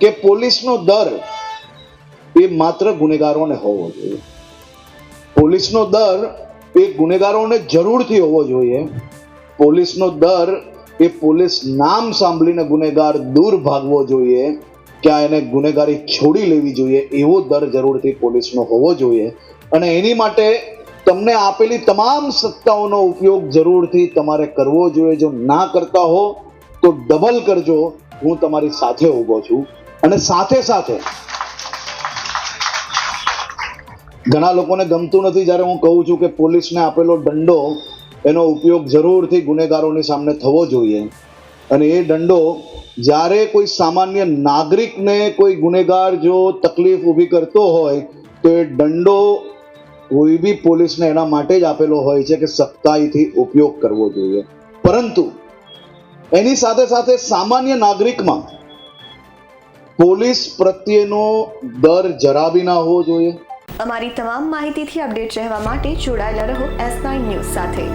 કે પોલીસનો દર એ માત્ર ગુનેગારોને હોવો જોઈએ. પોલીસનો દર એ ગુનેગારોને જરૂરથી હોવો જોઈએ. પોલીસનો દર એ પોલીસ નામ સાંભળીને ગુનેગાર દૂર ભાગવો જોઈએ, ક્યાં એને ગુનેગારી છોડી લેવી જોઈએ, એવો દર જરૂરથી પોલીસનો હોવો જોઈએ. અને એની માટે તમને આપેલી તમામ સત્તાઓનો ઉપયોગ જરૂરથી તમારે કરવો જોઈએ. જો ના કરતા હો તો ડબલ કરજો, હું તમારી સાથે ઊભો છું. અને સાથે સાથે ઘણા લોકોને ગમતું નથી જ્યારે હું કહું છું કે પોલીસને આપેલો દંડો એનો ઉપયોગ જરૂરથી ગુનેગારોની સામે થવો જોઈએ. અને એ દંડો જ્યારે કોઈ સામાન્ય નાગરિકને કોઈ ગુનેગાર જો તકલીફ ઊભી કરતો હોય તો એ દંડો કોઈ બી પોલીસને એના માટે જ આપેલો હોય છે કે સખ્તાઈથી ઉપયોગ કરવો જોઈએ. પરંતુ એની સાથે સાથે સામાન્ય નાગરિકમાં પોલીસ પ્રત્યેનો ડર જરા બી ના હોવો જોઈએ. અમારી તમામ માહિતીથી અપડેટ રહેવા માટે જોડાયેલા રહો S9 ન્યૂઝ સાથે.